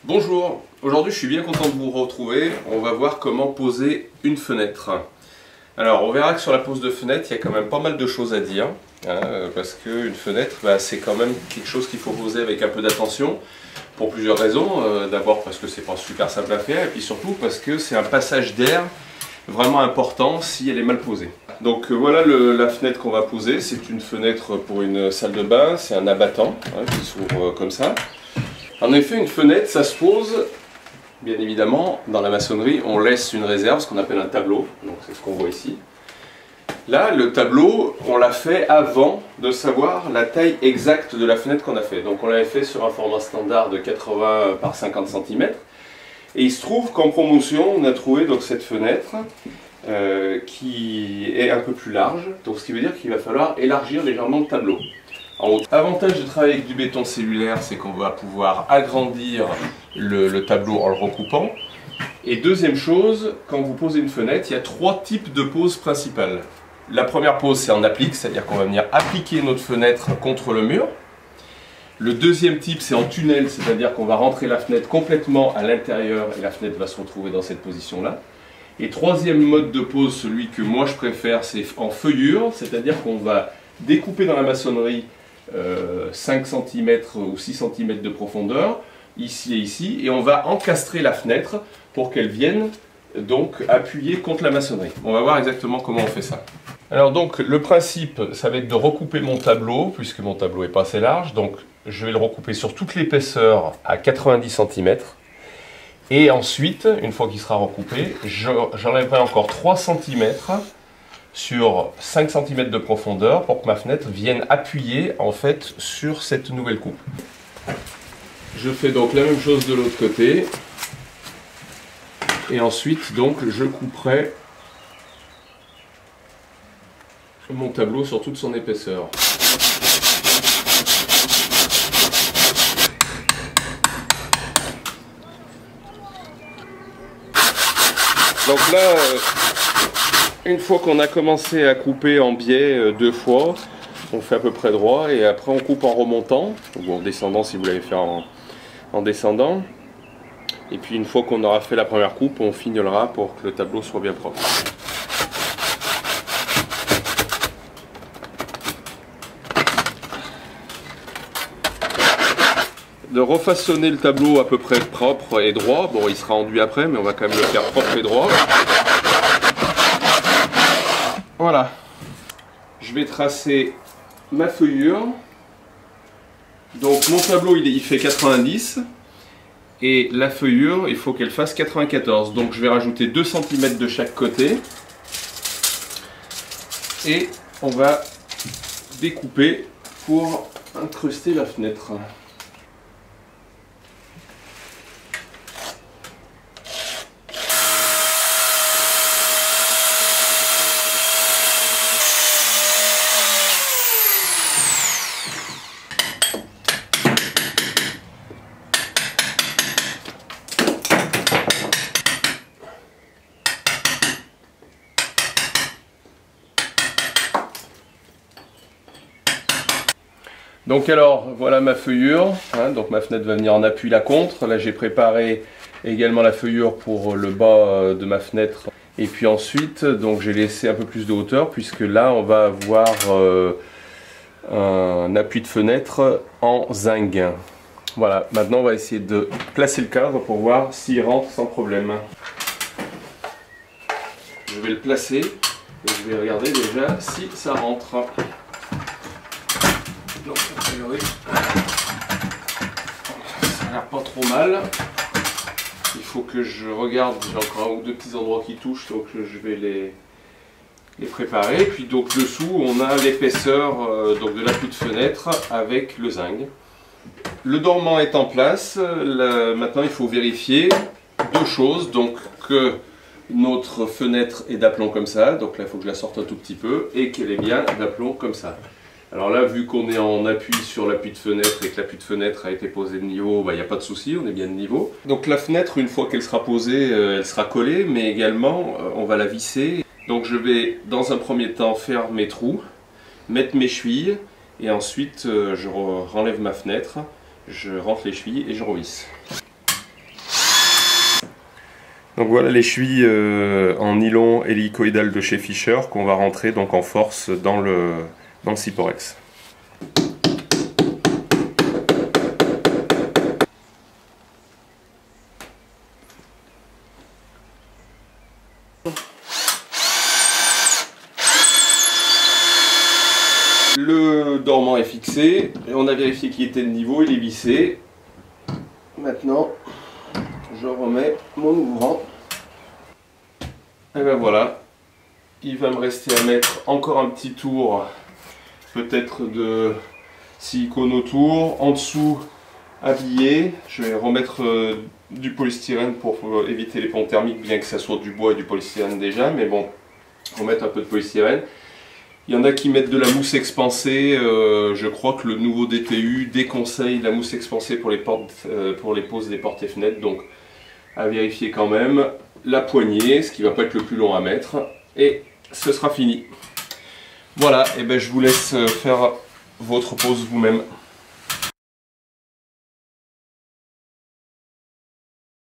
Bonjour, aujourd'hui je suis bien content de vous retrouver. On va voir comment poser une fenêtre. Alors on verra que sur la pose de fenêtre il y a quand même pas mal de choses à dire, parce qu'une fenêtre c'est quand même quelque chose qu'il faut poser avec un peu d'attention pour plusieurs raisons. D'abord parce que c'est pas super simple à faire, et puis surtout parce que c'est un passage d'air vraiment important si elle est mal posée. Donc voilà la fenêtre qu'on va poser. C'est une fenêtre pour une salle de bain, c'est un abattant qui s'ouvre comme ça. En effet, une fenêtre, ça se pose, bien évidemment, dans la maçonnerie, on laisse une réserve, ce qu'on appelle un tableau, donc c'est ce qu'on voit ici. Là, le tableau, on l'a fait avant de savoir la taille exacte de la fenêtre qu'on a fait. Donc on l'avait fait sur un format standard de 80 par 50 cm. Et il se trouve qu'en promotion, on a trouvé donc cette fenêtre qui est un peu plus large, donc ce qui veut dire qu'il va falloir élargir légèrement le tableau. L'avantage de travailler avec du béton cellulaire, c'est qu'on va pouvoir agrandir le tableau en le recoupant. Et deuxième chose, quand vous posez une fenêtre, il y a trois types de poses principales. La première pose, c'est en applique, c'est-à-dire qu'on va venir appliquer notre fenêtre contre le mur. Le deuxième type, c'est en tunnel, c'est-à-dire qu'on va rentrer la fenêtre complètement à l'intérieur et la fenêtre va se retrouver dans cette position-là. Et troisième mode de pose, celui que moi je préfère, c'est en feuillure, c'est-à-dire qu'on va découper dans la maçonnerie 5 cm ou 6 cm de profondeur, ici et ici, et on va encastrer la fenêtre pour qu'elle vienne donc appuyer contre la maçonnerie. On va voir exactement comment on fait ça. Alors donc le principe, ça va être de recouper mon tableau, puisque mon tableau est pas assez large, donc je vais le recouper sur toute l'épaisseur à 90 cm, et ensuite, une fois qu'il sera recoupé, j'enlèverai encore 3 cm sur 5 cm de profondeur pour que ma fenêtre vienne appuyer en fait sur cette nouvelle coupe. Je fais donc la même chose de l'autre côté et ensuite donc je couperai mon tableau sur toute son épaisseur. Donc là, une fois qu'on a commencé à couper en biais 2 fois, on fait à peu près droit et après on coupe en remontant, ou en descendant si vous l'avez fait en descendant. Et puis une fois qu'on aura fait la première coupe, on fignolera pour que le tableau soit bien propre. De refaçonner le tableau à peu près propre et droit. Bon, il sera enduit après, mais on va quand même le faire propre et droit. Voilà. Je vais tracer ma feuillure. Donc mon tableau il fait 90 et la feuillure il faut qu'elle fasse 94. Donc je vais rajouter 2 cm de chaque côté et on va découper pour incruster la fenêtre. Donc alors, voilà ma feuillure, donc ma fenêtre va venir en appui la contre. Là j'ai préparé également la feuillure pour le bas de ma fenêtre. Et puis ensuite, donc j'ai laissé un peu plus de hauteur puisque là on va avoir un appui de fenêtre en zinc. Voilà, maintenant on va essayer de placer le cadre pour voir s'il rentre sans problème. Je vais le placer et je vais regarder déjà si ça rentre. Donc a priori, ça a l'air pas trop mal. Il faut que je regarde, j'ai encore 1 ou 2 petits endroits qui touchent, donc je vais les préparer. Puis donc dessous, on a l'épaisseur donc de l'appui de fenêtre avec le zinc. Le dormant est en place. Maintenant, il faut vérifier 2 choses. Donc que notre fenêtre est d'aplomb comme ça. Donc là, il faut que je la sorte un tout petit peu et qu'elle est bien d'aplomb comme ça. Alors là, vu qu'on est en appui sur l'appui de fenêtre et que l'appui de fenêtre a été posé de niveau, il n'y a pas de souci, on est bien de niveau. Donc la fenêtre, une fois qu'elle sera posée, elle sera collée, mais également, on va la visser. Donc je vais, dans un premier temps, faire mes trous. mettre mes chevilles et ensuite je renlève ma fenêtre, je rentre les chevilles et je revisse. Donc voilà les chevilles en nylon hélicoïdal de chez Fischer qu'on va rentrer donc en force dans le Syporex. Le dormant est fixé, on a vérifié qu'il était de niveau, il est vissé. Maintenant, je remets mon ouvrant. Et ben voilà, il va me rester à mettre encore un petit tour, peut-être de silicone autour. En dessous, habillé, je vais remettre du polystyrène pour éviter les ponts thermiques, bien que ça soit du bois et du polystyrène déjà, mais bon, remettre un peu de polystyrène. Il y en a qui mettent de la mousse expansée, je crois que le nouveau DTU déconseille la mousse expansée pour les poses des portes et fenêtres, donc à vérifier quand même. La poignée, ce qui va pas être le plus long à mettre, et ce sera fini. Voilà, et ben je vous laisse faire votre pose vous-même.